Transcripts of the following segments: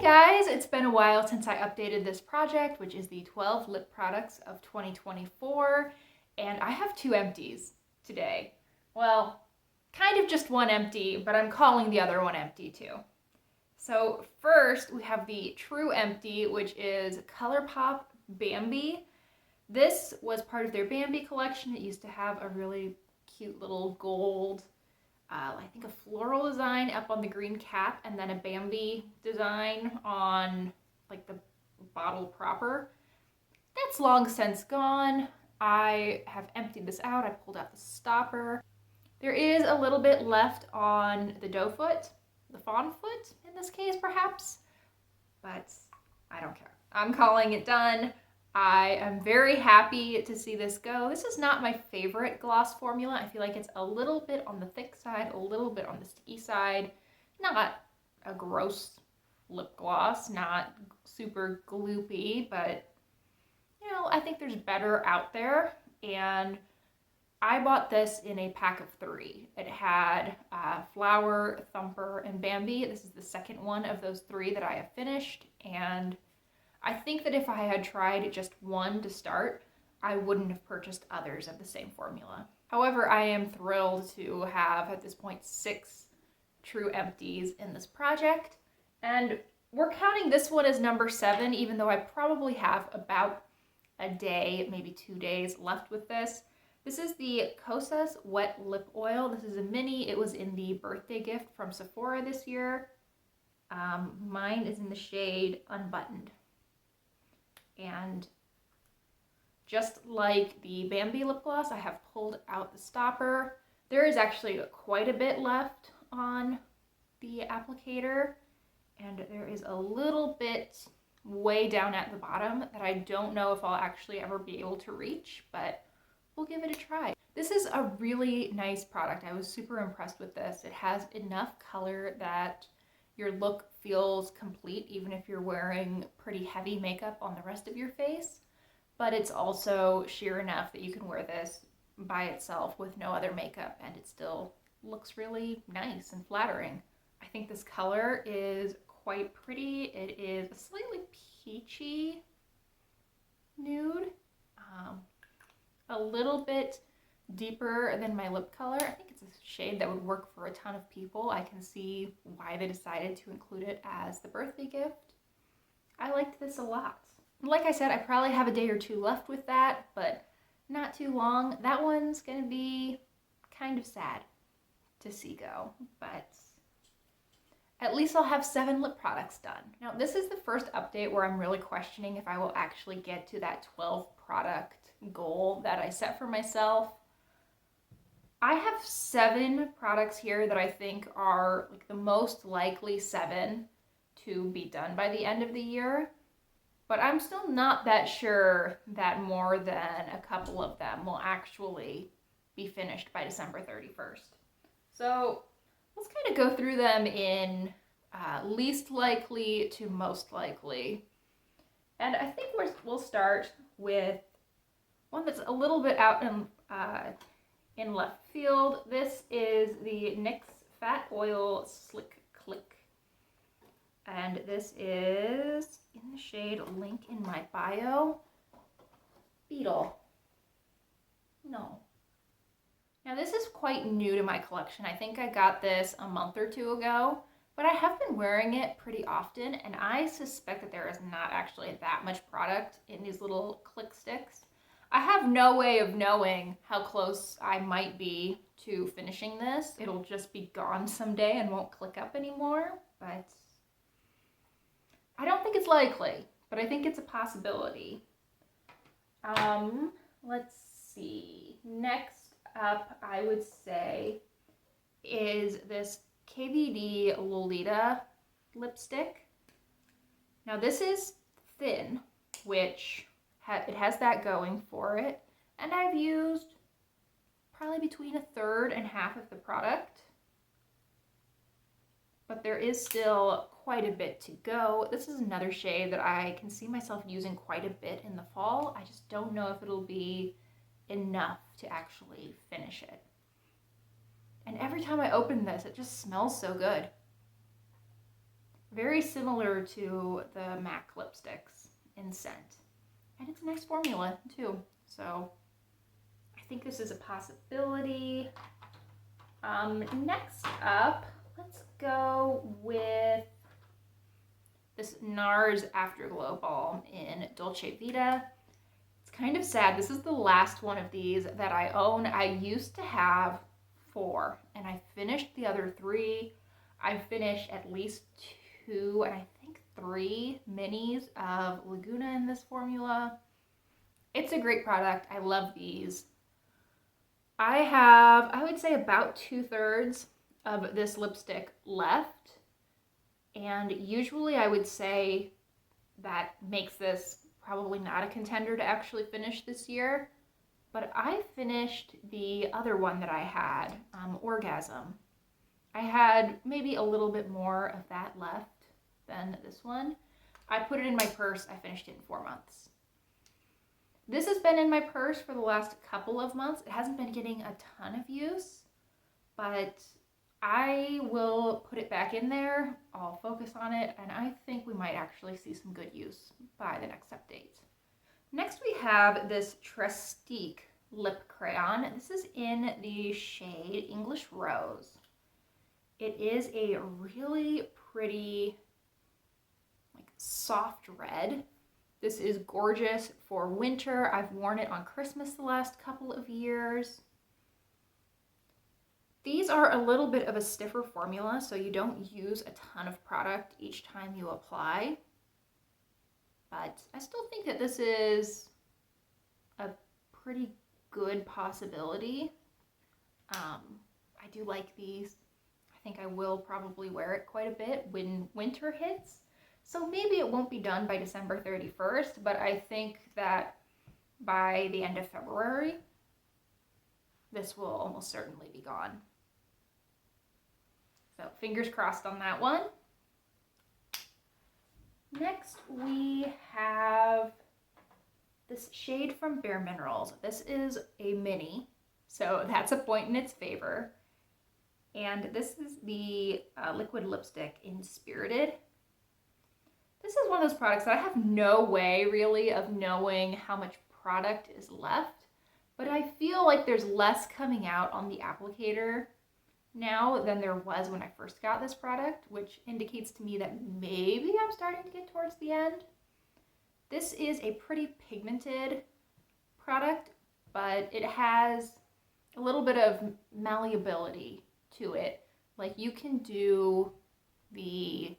Guys, it's been a while since I updated this project, which is the 12 lip products of 2024, and I have 2 empties today. Well, kind of just one empty, but I'm calling the other one empty too. So first we have the true empty, which is Colourpop Bambi. This was part of their Bambi collection. It used to have a really cute little gold, I think a floral design up on the green cap, and then a Bambi design on like the bottle proper. That's long since gone. I have emptied this out. I pulled out the stopper. There is a little bit left on the doe foot, the fawn foot in this case perhaps, but I don't care. I'm calling it done. I am very happy to see this go. This is not my favorite gloss formula. I feel like it's a little bit on the thick side, a little bit on the sticky side. Not a gross lip gloss, not super gloopy, but you know, I think there's better out there. And I bought this in a pack of 3. It had Flower, Thumper, and Bambi. This is the second one of those 3 that I have finished, and I think that if I had tried just one to start, I wouldn't have purchased others of the same formula. However, I am thrilled to have, at this point, 6 true empties in this project. And we're counting this one as number 7, even though I probably have about a day, maybe 2 days left with this. This is the Kosas Wet Lip Oil. This is a mini. It was in the birthday gift from Sephora this year. Mine is in the shade Unbuttoned. And just like the Bambi lip gloss, I have pulled out the stopper. There is actually quite a bit left on the applicator, and there is a little bit way down at the bottom that I don't know if I'll actually ever be able to reach, but we'll give it a try. This is a really nice product. I was super impressed with this. It has enough color that your look feels complete even if you're wearing pretty heavy makeup on the rest of your face, but it's also sheer enough that you can wear this by itself with no other makeup and it still looks really nice and flattering. I think this color is quite pretty. It is a slightly peachy nude, a little bit deeper than my lip color. I think it's a shade that would work for a ton of people. I can see why they decided to include it as the birthday gift. I liked this a lot. Like I said, I probably have a day or 2 left with that, but not too long. That one's gonna be kind of sad to see go, but at least I'll have 7 lip products done. Now, this is the first update where I'm really questioning if I will actually get to that 12 product goal that I set for myself. I have 7 products here that I think are like the most likely 7 to be done by the end of the year, but I'm still not that sure that more than a couple of them will actually be finished by December 31st. So let's kind of go through them in least likely to most likely. And I think we'll start with one that's a little bit out in left field. This is the Nyx Slick Click. And this is in the shade, link in my bio, Beetle. No. Now this is quite new to my collection. I think I got this a month or 2 ago, but I have been wearing it pretty often, and I suspect that there is not actually that much product in these little click sticks. I have no way of knowing how close I might be to finishing this. It'll just be gone someday and won't click up anymore, but I don't think it's likely, but I think it's a possibility. Let's see. Next up, I would say, is this KVD Lolita lipstick. Now this is thin, which it has that going for it, and I've used probably between 1/3 and half of the product, but there is still quite a bit to go. This is another shade that I can see myself using quite a bit in the fall. I just don't know if it'll be enough to actually finish it. And every time I open this, it just smells so good. Very similar to the MAC lipsticks in scent. And it's a nice formula too. So I think this is a possibility. Next up, let's go with this NARS Afterglow Balm in Dolce Vita. It's kind of sad. This is the last one of these that I own. I used to have 4, and I finished the other 3. I finished at least 2, and I think 3 minis of Laguna in this formula. It's a great product. I love these. I have, I would say, about 2/3 of this lipstick left. And usually I would say that makes this probably not a contender to actually finish this year. But I finished the other one that I had, Orgasm. I had maybe a little bit more of that left than this one. I put it in my purse. I finished it in 4 months. This has been in my purse for the last couple of months. It hasn't been getting a ton of use, but I will put it back in there. I'll focus on it, and I think we might actually see some good use by the next update. Next we have this Trestique lip crayon. This is in the shade English Rose. It is a really pretty, like, soft red. This is gorgeous for winter. I've worn it on Christmas the last couple of years. These are a little bit of a stiffer formula, so you don't use a ton of product each time you apply. But I still think that this is a pretty good possibility. I do like these. I think I will probably wear it quite a bit when winter hits. So maybe it won't be done by December 31st, but I think that by the end of February, this will almost certainly be gone. So fingers crossed on that one. Next we have this shade from Bare Minerals. This is a mini, so that's a point in its favor. And this is the liquid lipstick in Spirited. This is one of those products that I have no way really of knowing how much product is left, but I feel like there's less coming out on the applicator now than there was when I first got this product, which indicates to me that maybe I'm starting to get towards the end. This is a pretty pigmented product, but it has a little bit of malleability to it. Like, you can do the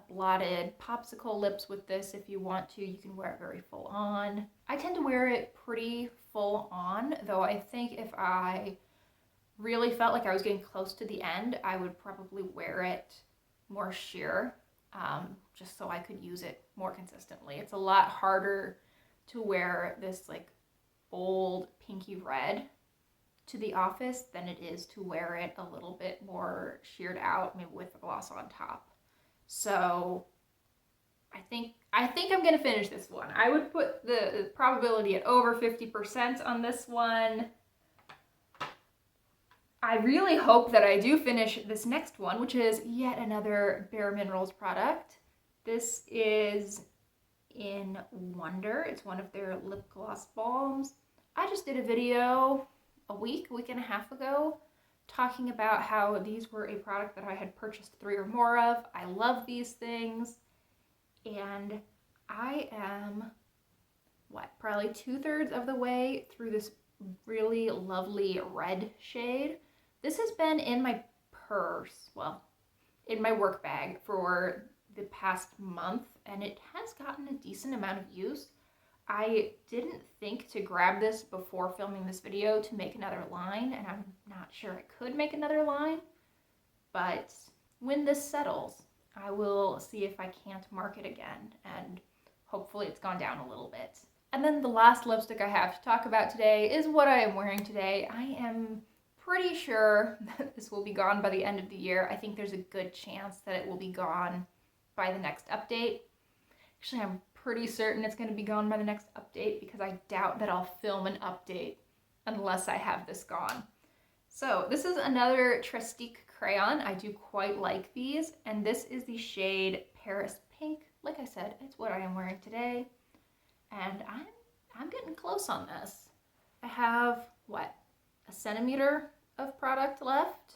blotted popsicle lips with this if you want to. You can wear it very full on. I tend to wear it pretty full on, though I think if I really felt like I was getting close to the end, I would probably wear it more sheer, just so I could use it more consistently. It's a lot harder to wear this like bold pinky red to the office than it is to wear it a little bit more sheared out, maybe with the gloss on top. So I think I'm gonna finish this one. I would put the probability at over 50% on this one. I really hope that I do finish this next one, which is yet another Bare Minerals product. This is in Wonder. It's one of their lip gloss balms. I just did a video a week and a half ago talking about how these were a product that I had purchased 3 or more of. I love these things, and I am, probably 2/3 of the way through this really lovely red shade. This has been in my purse, in my work bag for the past month, and it has gotten a decent amount of use. I didn't think to grab this before filming this video to make another line, and I'm not sure I could make another line, but when this settles, I will see if I can't mark it again, and hopefully it's gone down a little bit. And then the last lipstick I have to talk about today is what I am wearing today. I am pretty sure that this will be gone by the end of the year. I think there's a good chance that it will be gone by the next update. Actually, I'm pretty certain it's going to be gone by the next update because I doubt that I'll film an update unless I have this gone. So this is another Trestique crayon. I do quite like these, and this is the shade Paris Pink. Like I said, it's what I am wearing today, and I'm getting close on this. I have, what, a centimeter of product left.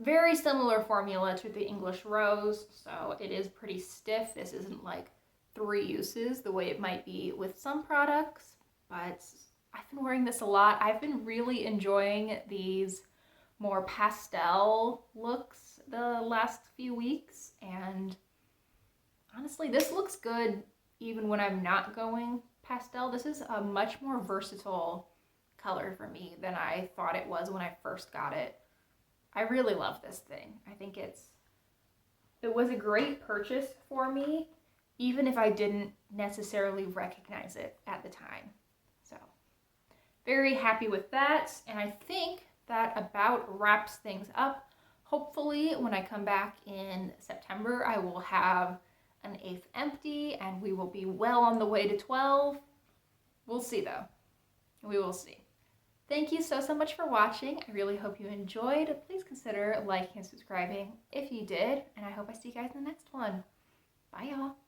Very similar formula to the English Rose, so it is pretty stiff. This isn't like 3 uses the way it might be with some products, but I've been wearing this a lot. I've been really enjoying these more pastel looks the last few weeks, and honestly, this looks good even when I'm not going pastel. This is a much more versatile color for me than I thought it was when I first got it. I really love this thing. I think it was a great purchase for me, even if I didn't necessarily recognize it at the time. So, very happy with that, and I think that about wraps things up. Hopefully, when I come back in September, I will have an 8th empty, and we will be well on the way to 12. We'll see, though. We will see. Thank you so much for watching. I really hope you enjoyed. Please consider liking and subscribing if you did, and I hope I see you guys in the next one. Bye, y'all.